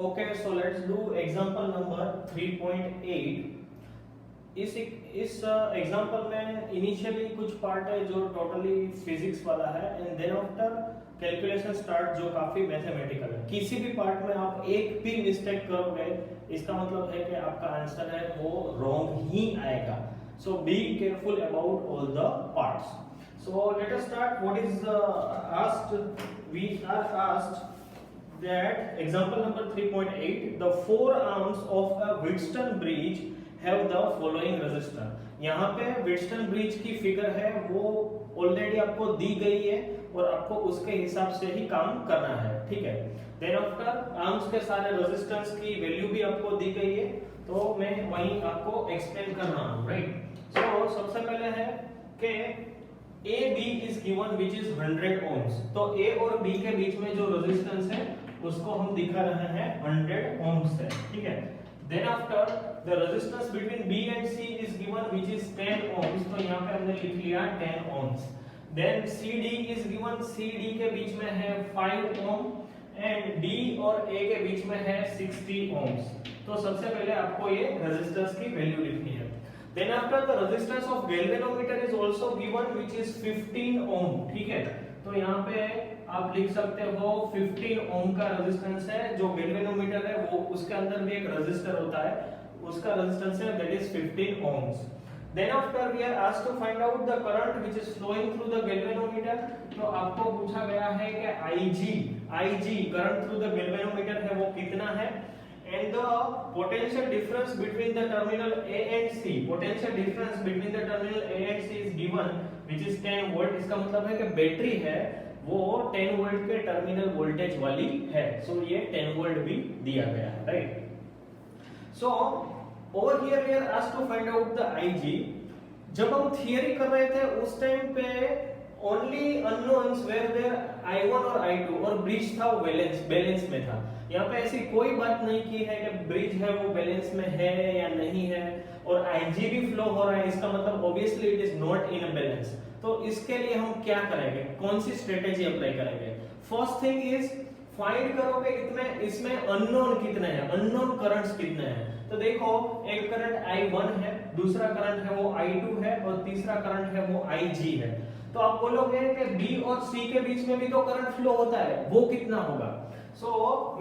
Okay, so let's do example number 3.8. इस example में initially कुछ पार्ट है जो टोटली फिजिक्स वाला है and then after calculation start जो काफी मैथमेटिकल है। किसी भी पार्ट में आप एक भी मिस्टेक करोगे इसका मतलब है कि आपका आंसर है वो रॉन्ग ही आएगा। So be careful about all the parts. So let us start. What is asked? We are asked that example number 3.8, the four arms of a Wheatstone bridge have the following resistor। यहाँ पे Wheatstone bridge की figure है वो already आपको दी गई है और आपको उसके हिसाब से ही काम करना है, ठीक है। देन आफ्टर आर्म्स के सारे रेजिस्टेंस की वैल्यू भी आपको दी गई है तो मैं वहीं आपको एक्सप्लेन कर रहा हूँ, राइट। सो सबसे पहले है कि AB is given which is 100 ohms। तो A और B के बीच में जो रेजिस्टेंस है उसको हम दिखा रहे हैं 100 ohms है, ठीक है। Then after the resistance between B and C is given which is 10 ohms। तो यहाँ पे हमने लिख लिया 10 ohms। Then CD is given, CD के बीच में है 5 ohm एंड D और A के बीच में है 60 ohms। तो सबसे पहले आपको ये रेजिस्टेंस की वैल्यू लिखनी है। Then after the resistance of galvanometer is also given which is 15 ohm, ठीक है। तो यहाँ पे आप लिख सकते हो 15 ओम का रेजिस्टेंस है। जो गैल्वेनोमीटर है वो उसके अंदर भी एक रेजिस्टर होता है, उसका रेजिस्टेंस है that is 15 ohms। Then after we are asked to find out the current which is flowing through the galvanometer. तो आपको पूछा गया है कि IG current through the galvanometer है वो कितना है and the potential difference between the terminal A and C। Potential difference between the terminal A and C is given which is 10 volt. इसका मतलब है कि बैटरी है वो 10 वोल्ट के टर्मिनल वोल्टेज वाली है। सो ये 10 वोल्ट भी दिया गया है, right. So over here we are asked to find out the IG। जब हम थियरी कर रहे थे उस टाइम पे only unknowns where there I1 और I2 और ब्रिज था वो बैलेंस में था। यहाँ पे ऐसी कोई बात नहीं की है कि ब्रिज है वो बैलेंस में है या नहीं है और IG भी फ्लो हो रहा है, इसका मतलब obviously it is not in a balance. तो इसके लिए हम क्या करेंगे, कौन सी स्ट्रेटेजी अप्लाई करेंगे? फर्स्ट थिंग इज फाइंड करोगे इसमें अननोन कितने हैं, अननोन करंट्स कितने हैं। तो देखो एक करंट I1 है, दूसरा करंट है वो I2 है और तीसरा करंट है वो IG है। तो आप बोलोगे कि B और C के बीच में भी तो करंट फ्लो होता है, वो कितना होगा? सो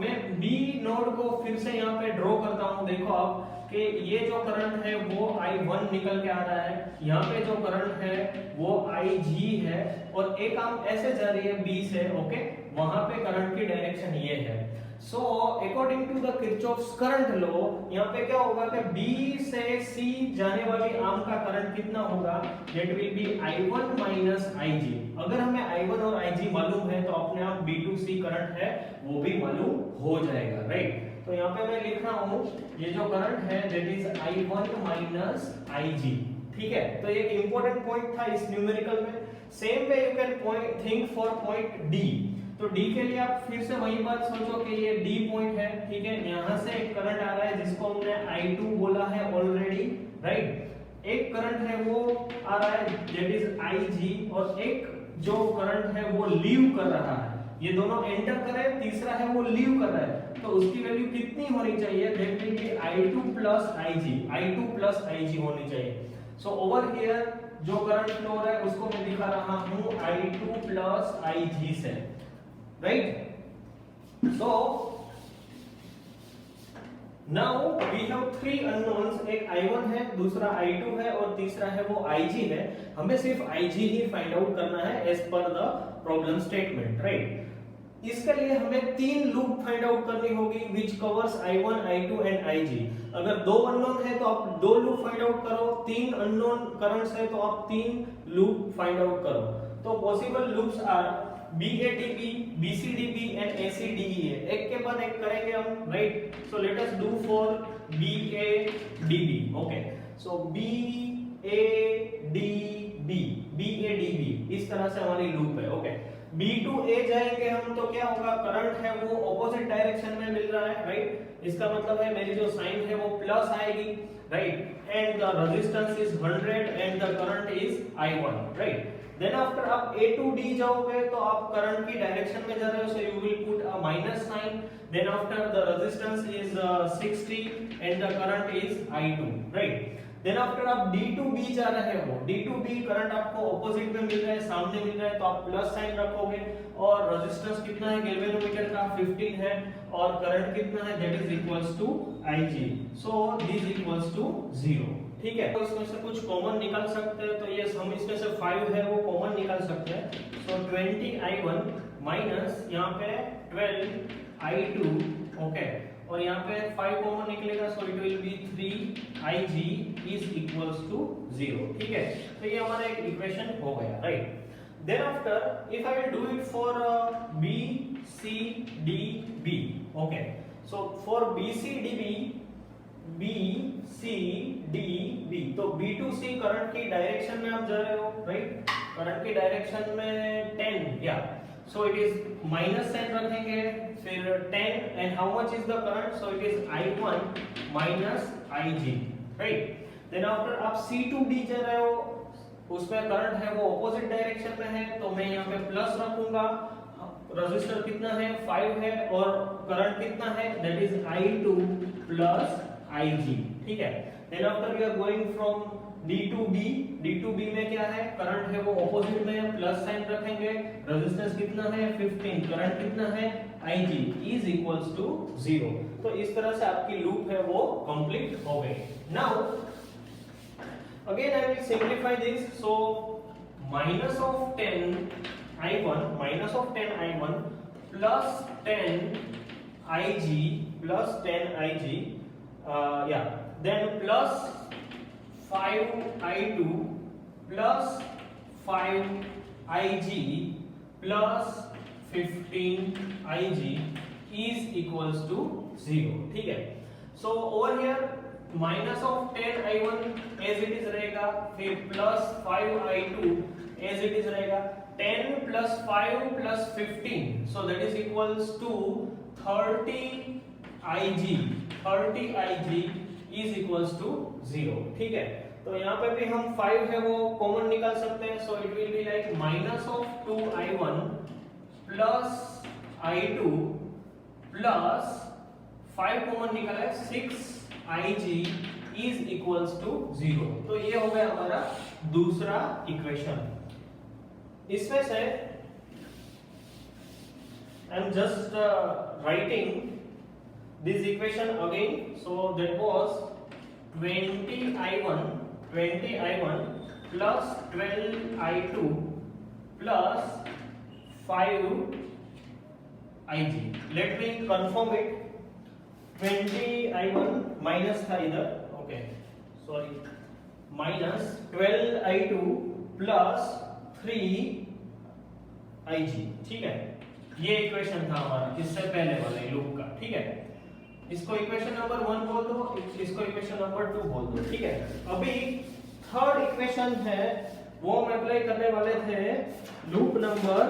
मैं B नोड को फिर से यहाँ पे ड्रॉ करता हूँ। देखो आप कि ये जो करंट है वो I1 निकल के आ रहा है, यहाँ पे जो करंट है वो IG है और एक आर्म ऐसे जा रही है B से, ओके, वहां पे करंट की डायरेक्शन ये है। So according to the Kirchhoff's current law यहाँ पे क्या होगा कि B से C जाने वाली आर्म का करंट कितना होगा? That will B I1 minus IG। अगर हमें I1 और IG मालूम है तो अपने आप B to C करंट है वो भी मालूम हो जाएगा, राइट। तो यहाँ पे मैं लिख रहा हूँ ये जो करंट है that is I1 minus IG, ठीक है। तो एक इंपॉर्टेंट पॉइंट था इस न्यूमेरिकल में। Same way you can think for point D। तो D के लिए आप फिर से वही बात सोचो कि ये D पॉइंट है, ठीक है। यहाँ से एक करंट आ रहा है जिसको हमने I2 बोला है ऑलरेडी, राइट। एक करंट है वो आ रहा है दैट इज IG और एक जो करंट है वो लीव कर रहा है। ये दोनों एंटर कर रहे हैं, तीसरा है वो लीव कर रहा है। तो उसकी वैल्यू कितनी होनी चाहिए? That will be I2 plus IG होनी चाहिए। सो ओवर हियर जो करंट फ्लो हो रहा है उसको मैं दिखा रहा हूं I2 प्लस IG से, right. So now we have three unknowns, एक I1 है, दूसरा I2 है और तीसरा है वो IG है। हमें सिर्फ IG ही फाइंड आउट करना है as per the problem statement, right. इसके लिए हमें तीन लूप फाइंड आउट करनी होगी which covers I1, I2 and IG। अगर दो अननोन है तो आप दो लूप फाइंड आउट करो, तीन अननोन करंट्स है तो आप तीन लूप फाइंड आउट करो। तो possible loops are BADB, BCDB and ACDE। एक के बाद एक करेंगे हम, right. So let us do for BADB, okay. So BADB इस तरह से हमारी लूप है, ओके। B to A जाएंगे हम तो क्या होगा? करंट है वो ऑपोजिट डायरेक्शन में मिल रहा है, राइट। इसका मतलब है मेरी जो साइन है वो प्लस आएगी, right. And the resistance is 100 and the current is I1, right. Then after आप A to D जाओगे तो आप करंट की डायरेक्शन में जा रहे हो, so you will put a minus sign, then after the resistance is 60 and the current is I2, right. Then after आप D to B जा रहे हो, D to B करंट आपको ऑपोजिट में मिल रहा है, सामने मिल रहा है, तो आप प्लस साइन रखोगे और रेजिस्टेंस कितना है गैल्वेनोमीटर का 15 है और करंट कितना है that is equals to Ig, so this equals to 0, ठीक है। तो इसमें से कुछ कॉमन निकाल सकते हैं, तो ये हम इसमें से 5 है वो कॉमन निकाल सकते हैं, सो 20I1 माइनस यहाँ पे 12I2, ओके, और यहाँ पे 5 कॉमन निकलेगा, so it will be 3Ig is equals to 0, ठीक है। तो ये हमारा एक इक्वेशन हो गया, right. Then after if I will do it for B C D B, okay, so for B C D B, तो B to C करंट की डायरेक्शन में आप जा रहे हो, राइट, करंट की डायरेक्शन में 10, या so it is minus sign रखेंगे, फिर 10 and how much is the current, so it is I1 minus Ig, right. Then after आप C to D जा रहे हो, उसमें करंट है वो ऑपोजिट डायरेक्शन में है, तो मैं यहाँ पे प्लस रखूंगा, रेजिस्टर कितना है 5 है और करंट कितना है that is I2 plus Ig, ठीक है। Then after we are going from D to B में क्या है, करंट है वो ऑपोजिट में है, प्लस साइन रखेंगे, रेजिस्टेंस कितना है 15, करंट कितना है Ig इज इक्वल्स टू 0। तो इस तरह से आपकी लूप है वो कंप्लीट हो गई। Now again I will simplify this, so minus of 10I1 plus 10Ig yeah, then plus 5I2 plus 5Ig plus 15Ig is equals to 0, ठीक है। So over here minus of 10I1 as it is रहेगा, फिर plus 5I2 as it is रहेगा, 10 plus 5 plus 15, so that is equals to 30Ig is equals to 0, ठीक है। तो यहाँ पे भी हम 5 है वो कॉमन निकाल सकते हैं, so it will be like minus of 2I1 plus I2 plus 5 common निकाला है 6Ig is equals to 0। तो ये हो गया हमारा दूसरा इक्वेशन। इसमें से I am just writing this equation again, so that was 20I1 plus 12I2 plus 5Ig, let me confirm it, 20I1 minus था इधर, okay, sorry, minus 12I2 plus 3Ig, ठीक है। ये इक्वेशन था हमारा इससे पहले वाले लूप का, ठीक है। इसको इक्वेशन नंबर 1 बोल दो, इसको इक्वेशन नंबर 2 बोल दो, ठीक है। अभी थर्ड इक्वेशन है वो हम अप्लाई करने वाले थे लूप नंबर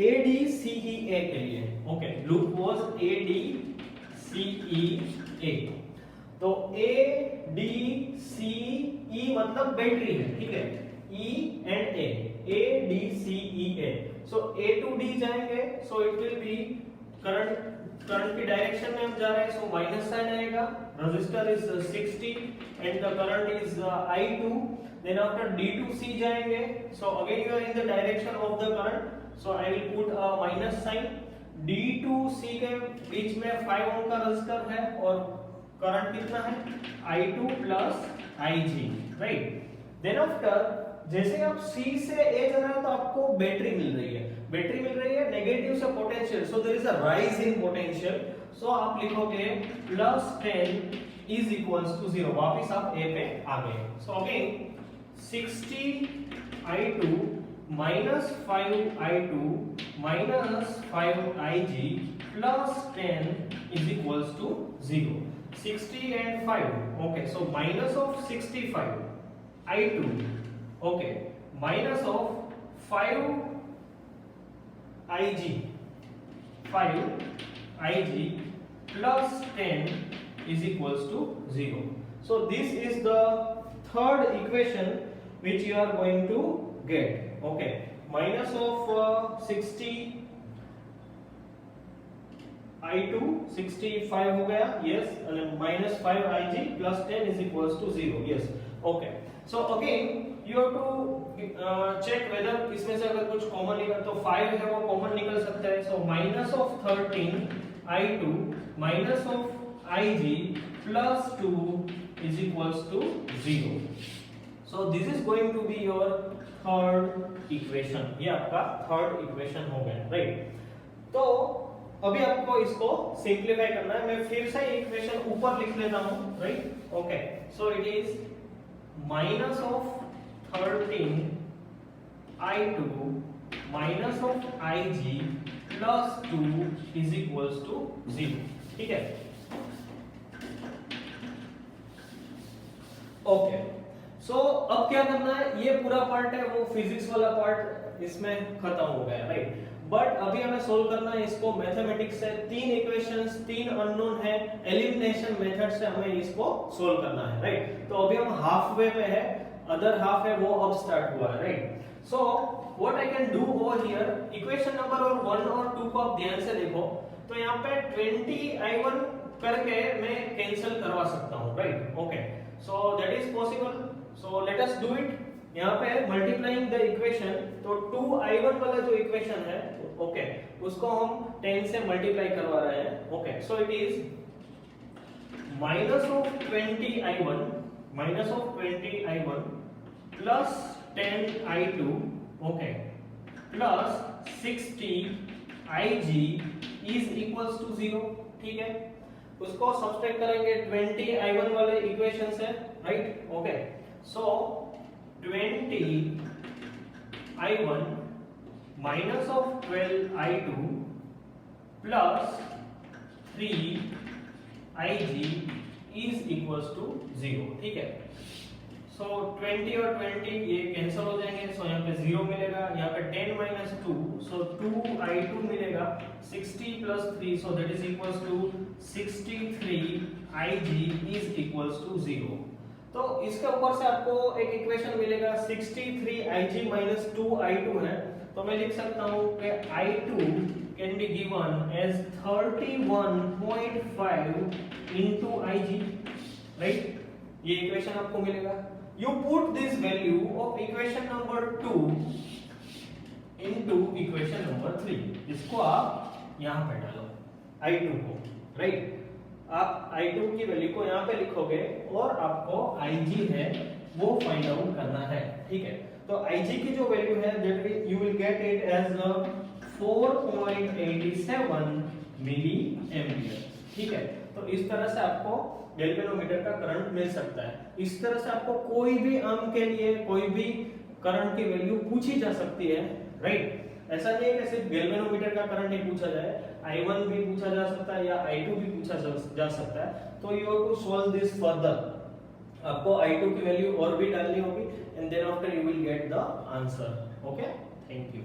ADCEA के लिए, ओके, लूप वाज ADCEA। तो ADCE मतलब बैटरी है, ठीक है, E and A, ADCEA, so A to D जाएंगे, so it will be current की डायरेक्शन में हम जा रहे हैं, सो माइनस साइन आएगा, resistor is 60 and the current is I2। Then after D to C जाएंगे, so again you are in the direction of the current, so I will put a minus sign. D to C के बीच में 5 ओम का resistor है और current कितना है I2 plus Ig, right. Then after जैसे आप C से A जा रहे हो तो आपको बैटरी मिल रही है, नेगेटिव से potential, so there is a rise in potential, so आप लिखोगे प्लस 10 इज इक्वल्स टू 0, वापस आप A पे आ गए। So again 60I2 minus 5I2 minus 5Ig plus 10 is equals to 0, 60 and 5, okay, so minus of 65 I2, okay, minus of 5Ig plus 10 is equals to 0. So this is the third equation which you are going to get. Okay, minus of 60 I2 65 हो गया, yes, and minus 5 IG plus 10 is equals to 0, yes. Okay, so again you have to check whether इसमें से अगर कुछ common निकल तो 5 है वो कॉमन निकल सकता है. So minus of 13 I2 minus of IG plus 2 is equals to 0. So this is going to be your third equation. ये आपका थर्ड इक्वेशन हो गया, राइट. तो अभी आपको इसको सिंप्लीफाई करना है. मैं फिर से इक्वेशन ऊपर लिख लेता हूं, right. Okay, so it is minus of 13 I2 minus of IG plus 2 is equals to 0. ठीक है. ओके, सो अब क्या करना है, ये पूरा पार्ट है वो फिजिक्स वाला पार्ट इसमें खत्म हो गया, राइट. बट अभी हमें सोल्व करना है इसको मैथमेटिक्स से. तीन इक्वेशंस, तीन अननोन है, एलिमिनेशन मेथड से हमें इसको सोल्व करना है, राइट. तो अभी हम हाफ वे पे है, अदर हाफ है वो अब स्टार्ट हुआ है, right. So what I can do over here, equation number और 1 और 2 को आप ध्यान से देखो. तो यहाँ पे 20I1 करके मैं कैंसिल करवा सकता हूँ, right. Okay, so that is possible. So let us do it. यहाँ पे मल्टीप्लाइंग द इक्वेशन, तो 2I1 वाला जो इक्वेशन है, ओके, उसको हम 10 से मल्टीप्लाई करवा रहे हैं. Okay, so it is minus of 20I1 plus 10I2, okay, plus 60IG is equals to 0. ठीक है, उसको सब्सट्रैक्ट करेंगे 20I1 वाले इक्वेशन से, right. Okay, so 20I1 minus of 12I2 plus 3IG is equals to 0. ठीक है. So 20 और 20 ये कैंसिल हो जाएंगे. So यहाँ पे 0 मिलेगा, यहाँ पे 10 minus 2, so 2I2 मिलेगा. 60 plus 3, so that is equals to 63IG is equals to 0. तो इसके ऊपर से आपको एक इक्वेशन मिलेगा 63IG minus 2I2 है. तो मैं लिख सकता हूँ कि I2 can be given as 31.5 into IG, right. ये इक्वेशन आपको मिलेगा. You put this value of equation number 2 into equation number 3. इसको आप यहाँ पे डालो I2 को, right. आप I2 की वैल्यू को यहाँ पे लिखोगे और आपको IG है वो फाइंड आउट करना है. ठीक है, तो IG की जो वैल्यू है that you will get it as 4.87 milliampere. ठीक है, तो इस तरह से आपको गैल्वेनोमीटर का करंट मिल सकता है. इस तरह से आपको कोई भी अंक के लिए कोई भी करंट की वैल्यू पूछी जा सकती है, राइट. ऐसा नहीं है कि सिर्फ गैल्वेनोमीटर का करंट ही पूछा जाए, I1 भी पूछा जा सकता है या I2 भी पूछा जा सकता है. तो you have to solve this further. आपको I2 की वैल्यू और भी डालनी होगी and then after you will get the answer. Okay, thank you.